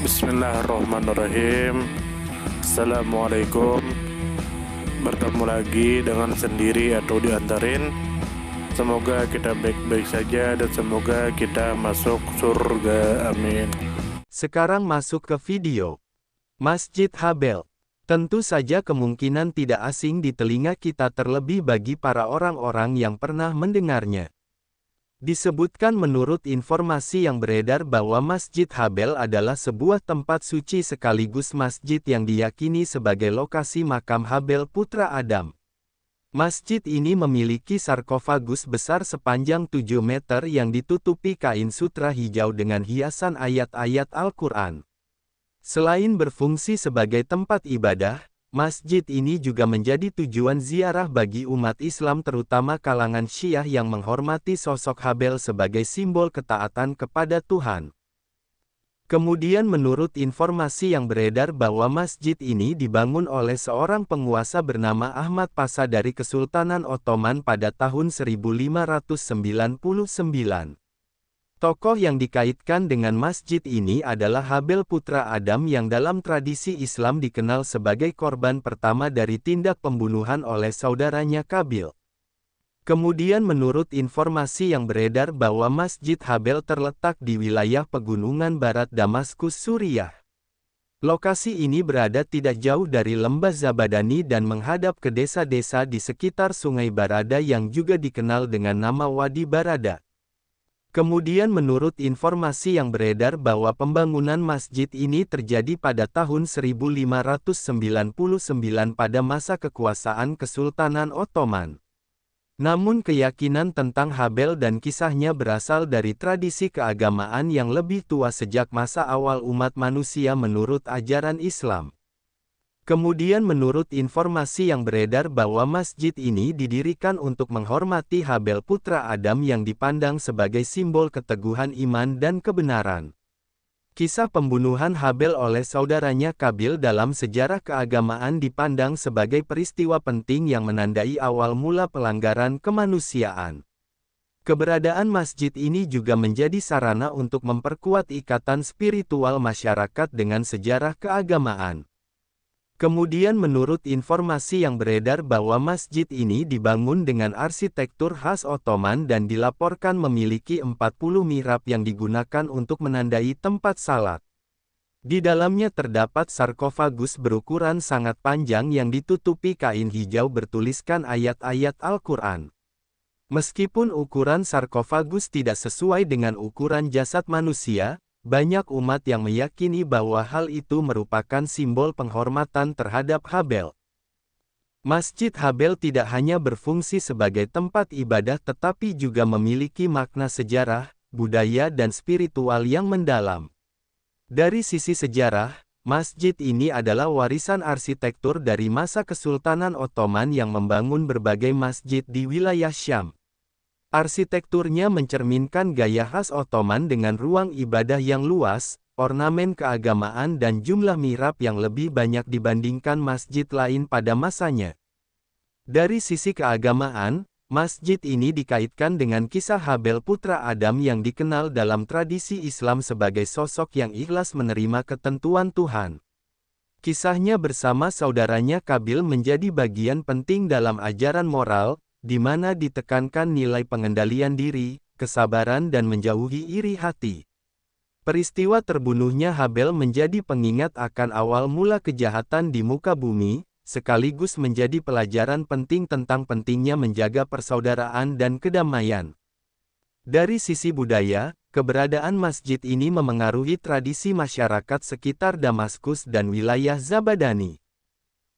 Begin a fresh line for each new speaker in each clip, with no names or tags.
Bismillahirrahmanirrahim. Assalamualaikum. Bertemu lagi dengan sendiri atau diantarin. Semoga kita baik-baik saja dan semoga kita masuk surga. Amin.
Sekarang masuk ke video. Masjid Habel. Tentu saja kemungkinan tidak asing di telinga kita, terlebih bagi para orang-orang yang pernah mendengarnya. Disebutkan menurut informasi yang beredar bahwa Masjid Habel adalah sebuah tempat suci sekaligus masjid yang diyakini sebagai lokasi makam Habel putra Adam. Masjid ini memiliki sarkofagus besar sepanjang 7 meter yang ditutupi kain sutra hijau dengan hiasan ayat-ayat Al-Quran. Selain berfungsi sebagai tempat ibadah, masjid ini juga menjadi tujuan ziarah bagi umat Islam, terutama kalangan Syiah yang menghormati sosok Habel sebagai simbol ketaatan kepada Tuhan. Kemudian menurut informasi yang beredar bahwa masjid ini dibangun oleh seorang penguasa bernama Ahmad Pasha dari Kesultanan Ottoman pada tahun 1599. Tokoh yang dikaitkan dengan masjid ini adalah Habel putra Adam yang dalam tradisi Islam dikenal sebagai korban pertama dari tindak pembunuhan oleh saudaranya Qabil. Kemudian menurut informasi yang beredar bahwa Masjid Habel terletak di wilayah pegunungan barat Damaskus, Suriah. Lokasi ini berada tidak jauh dari lembah Zabadani dan menghadap ke desa-desa di sekitar Sungai Barada yang juga dikenal dengan nama Wadi Barada. Kemudian menurut informasi yang beredar bahwa pembangunan masjid ini terjadi pada tahun 1599 pada masa kekuasaan Kesultanan Ottoman. Namun keyakinan tentang Habel dan kisahnya berasal dari tradisi keagamaan yang lebih tua sejak masa awal umat manusia menurut ajaran Islam. Kemudian menurut informasi yang beredar bahwa masjid ini didirikan untuk menghormati Habel putra Adam yang dipandang sebagai simbol keteguhan iman dan kebenaran. Kisah pembunuhan Habel oleh saudaranya Qabil dalam sejarah keagamaan dipandang sebagai peristiwa penting yang menandai awal mula pelanggaran kemanusiaan. Keberadaan masjid ini juga menjadi sarana untuk memperkuat ikatan spiritual masyarakat dengan sejarah keagamaan. Kemudian menurut informasi yang beredar bahwa masjid ini dibangun dengan arsitektur khas Ottoman dan dilaporkan memiliki 40 mihrab yang digunakan untuk menandai tempat salat. Di dalamnya terdapat sarkofagus berukuran sangat panjang yang ditutupi kain hijau bertuliskan ayat-ayat Al-Quran. Meskipun ukuran sarkofagus tidak sesuai dengan ukuran jasad manusia, banyak umat yang meyakini bahwa hal itu merupakan simbol penghormatan terhadap Habel. Masjid Habel tidak hanya berfungsi sebagai tempat ibadah tetapi juga memiliki makna sejarah, budaya dan spiritual yang mendalam. Dari sisi sejarah, masjid ini adalah warisan arsitektur dari masa Kesultanan Ottoman yang membangun berbagai masjid di wilayah Syam. Arsitekturnya mencerminkan gaya khas Ottoman dengan ruang ibadah yang luas, ornamen keagamaan dan jumlah mihrab yang lebih banyak dibandingkan masjid lain pada masanya. Dari sisi keagamaan, masjid ini dikaitkan dengan kisah Habel putra Adam yang dikenal dalam tradisi Islam sebagai sosok yang ikhlas menerima ketentuan Tuhan. Kisahnya bersama saudaranya Qabil menjadi bagian penting dalam ajaran moral, di mana ditekankan nilai pengendalian diri, kesabaran dan menjauhi iri hati. Peristiwa terbunuhnya Habel menjadi pengingat akan awal mula kejahatan di muka bumi, sekaligus menjadi pelajaran penting tentang pentingnya menjaga persaudaraan dan kedamaian. Dari sisi budaya, keberadaan masjid ini memengaruhi tradisi masyarakat sekitar Damaskus dan wilayah Zabadani.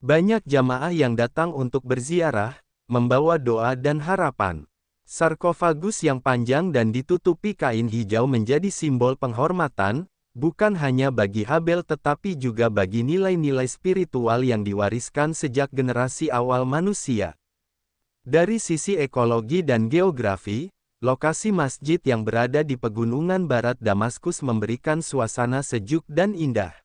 Banyak jamaah yang datang untuk berziarah, membawa doa dan harapan. Sarkofagus yang panjang dan ditutupi kain hijau menjadi simbol penghormatan, bukan hanya bagi Habel tetapi juga bagi nilai-nilai spiritual yang diwariskan sejak generasi awal manusia. Dari sisi ekologi dan geografi, lokasi masjid yang berada di pegunungan barat Damaskus memberikan suasana sejuk dan indah.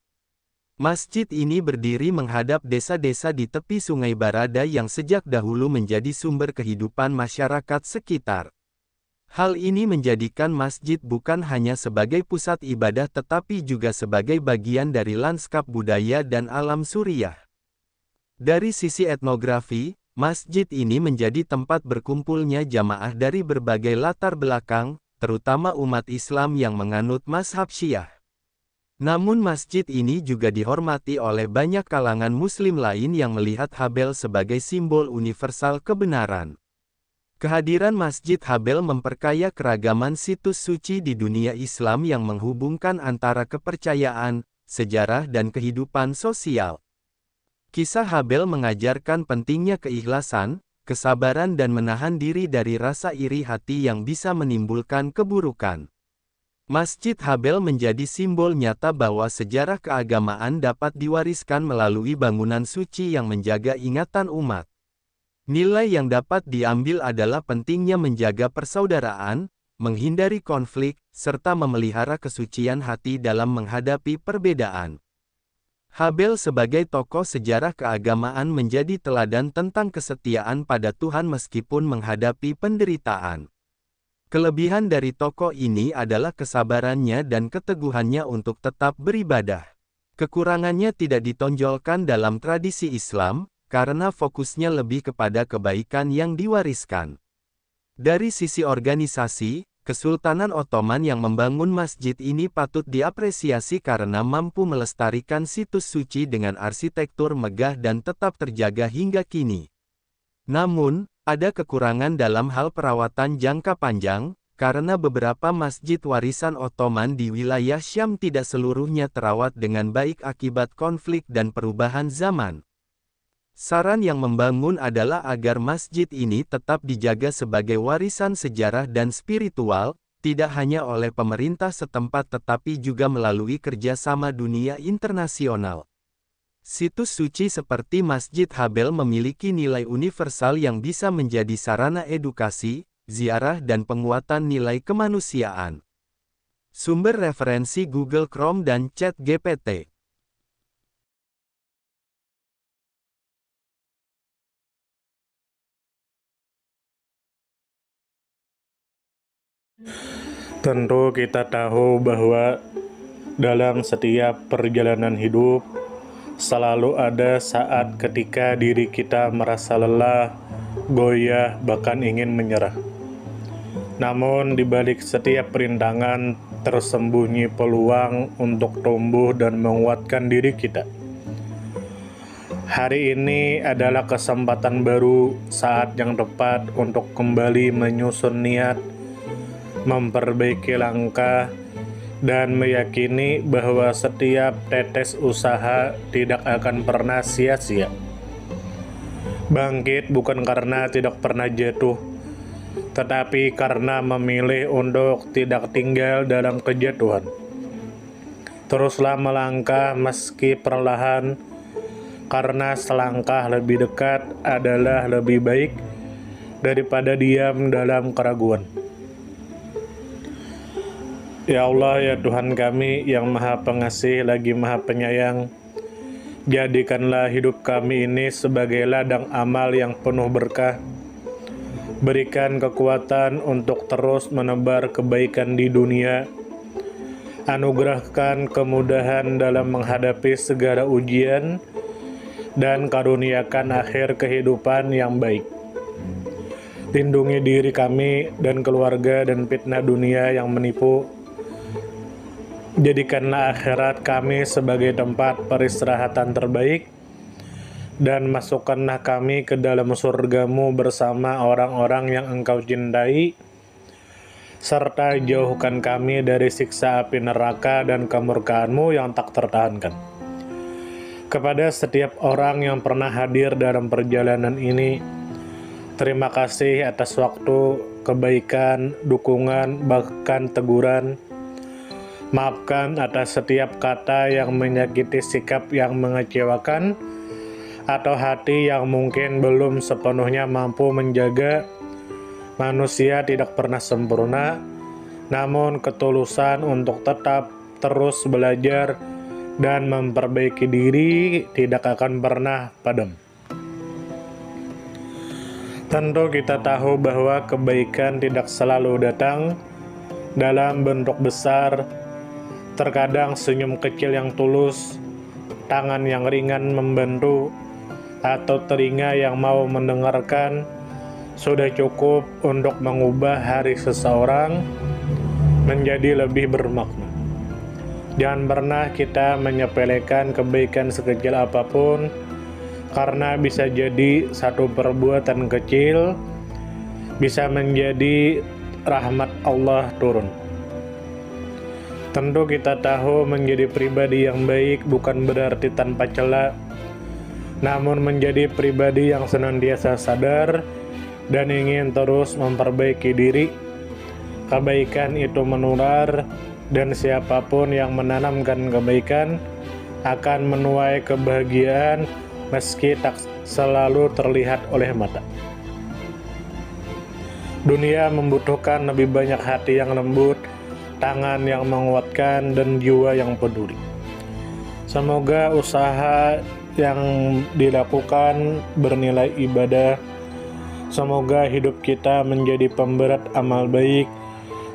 Masjid ini berdiri menghadap desa-desa di tepi Sungai Barada yang sejak dahulu menjadi sumber kehidupan masyarakat sekitar. Hal ini menjadikan masjid bukan hanya sebagai pusat ibadah tetapi juga sebagai bagian dari lanskap budaya dan alam Suriah. Dari sisi etnografi, masjid ini menjadi tempat berkumpulnya jamaah dari berbagai latar belakang, terutama umat Islam yang menganut mazhab Syiah. Namun masjid ini juga dihormati oleh banyak kalangan Muslim lain yang melihat Habel sebagai simbol universal kebenaran. Kehadiran Masjid Habel memperkaya keragaman situs suci di dunia Islam yang menghubungkan antara kepercayaan, sejarah dan kehidupan sosial. Kisah Habel mengajarkan pentingnya keikhlasan, kesabaran dan menahan diri dari rasa iri hati yang bisa menimbulkan keburukan. Masjid Habel menjadi simbol nyata bahwa sejarah keagamaan dapat diwariskan melalui bangunan suci yang menjaga ingatan umat. Nilai yang dapat diambil adalah pentingnya menjaga persaudaraan, menghindari konflik, serta memelihara kesucian hati dalam menghadapi perbedaan. Habel sebagai tokoh sejarah keagamaan menjadi teladan tentang kesetiaan pada Tuhan meskipun menghadapi penderitaan. Kelebihan dari tokoh ini adalah kesabarannya dan keteguhannya untuk tetap beribadah. Kekurangannya tidak ditonjolkan dalam tradisi Islam, karena fokusnya lebih kepada kebaikan yang diwariskan. Dari sisi organisasi, Kesultanan Ottoman yang membangun masjid ini patut diapresiasi karena mampu melestarikan situs suci dengan arsitektur megah dan tetap terjaga hingga kini. Namun, ada kekurangan dalam hal perawatan jangka panjang, karena beberapa masjid warisan Ottoman di wilayah Syam tidak seluruhnya terawat dengan baik akibat konflik dan perubahan zaman. Saran yang membangun adalah agar masjid ini tetap dijaga sebagai warisan sejarah dan spiritual, tidak hanya oleh pemerintah setempat tetapi juga melalui kerjasama dunia internasional. Situs suci seperti Masjid Habel memiliki nilai universal yang bisa menjadi sarana edukasi, ziarah dan penguatan nilai kemanusiaan. Sumber referensi Google Chrome dan ChatGPT.
Tentu kita tahu bahwa dalam setiap perjalanan hidup, selalu ada saat ketika diri kita merasa lelah, goyah, bahkan ingin menyerah. Namun di balik setiap perintangan tersembunyi peluang untuk tumbuh dan menguatkan diri kita. Hari ini adalah kesempatan baru, saat yang tepat untuk kembali menyusun niat, memperbaiki langkah, dan meyakini bahwa setiap tetes usaha tidak akan pernah sia-sia. Bangkit bukan karena tidak pernah jatuh, tetapi karena memilih untuk tidak tinggal dalam kejatuhan. Teruslah melangkah meski perlahan, karena selangkah lebih dekat adalah lebih baik daripada diam dalam keraguan. Ya Allah, ya Tuhan kami yang Maha Pengasih lagi Maha Penyayang, jadikanlah hidup kami ini sebagai ladang amal yang penuh berkah. Berikan kekuatan untuk terus menebar kebaikan di dunia. Anugerahkan kemudahan dalam menghadapi segala ujian, dan karuniakan akhir kehidupan yang baik. Lindungi diri kami dan keluarga dan fitnah dunia yang menipu. Jadikanlah akhirat kami sebagai tempat peristirahatan terbaik, dan masukkanlah kami ke dalam surga-Mu bersama orang-orang yang Engkau cintai, serta jauhkan kami dari siksa api neraka dan kemurkaan-Mu yang tak tertahankan. Kepada setiap orang yang pernah hadir dalam perjalanan ini, terima kasih atas waktu, kebaikan, dukungan, bahkan teguran. Maafkan atas setiap kata yang menyakiti, sikap yang mengecewakan, atau hati yang mungkin belum sepenuhnya mampu menjaga. Manusia tidak pernah sempurna, namun ketulusan untuk tetap terus belajar dan memperbaiki diri tidak akan pernah padam. Tentu kita tahu bahwa kebaikan tidak selalu datang dalam bentuk besar. Terkadang senyum kecil yang tulus, tangan yang ringan membantu, atau telinga yang mau mendengarkan sudah cukup untuk mengubah hari seseorang menjadi lebih bermakna. Jangan pernah kita menyepelekan kebaikan sekecil apapun, karena bisa jadi satu perbuatan kecil bisa menjadi rahmat Allah turun. Tentu kita tahu menjadi pribadi yang baik bukan berarti tanpa celah, namun menjadi pribadi yang senantiasa sadar dan ingin terus memperbaiki diri. Kebaikan itu menular, dan siapapun yang menanamkan kebaikan akan menuai kebahagiaan meski tak selalu terlihat oleh mata. Dunia membutuhkan lebih banyak hati yang lembut, tangan yang menguatkan, dan jiwa yang peduli. Semoga usaha yang dilakukan bernilai ibadah. Semoga hidup kita menjadi pemberat amal baik,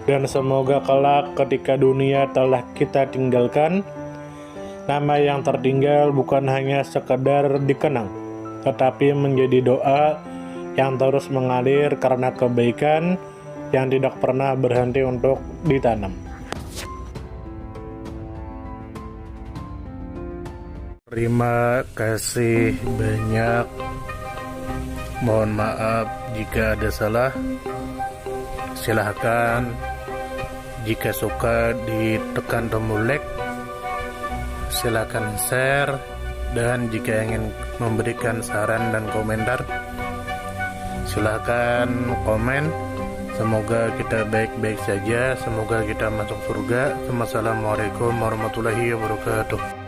dan semoga kelak ketika dunia telah kita tinggalkan, nama yang tertinggal bukan hanya sekedar dikenang, tetapi menjadi doa yang terus mengalir karena kebaikan yang tidak pernah berhenti untuk ditanam. Terima kasih banyak. Mohon maaf jika ada salah. Silahkan jika suka ditekan tombol like, silakan share, dan jika ingin memberikan saran dan komentar, silakan komen. Semoga kita baik-baik saja, semoga kita masuk surga. Wassalamualaikum warahmatullahi wabarakatuh.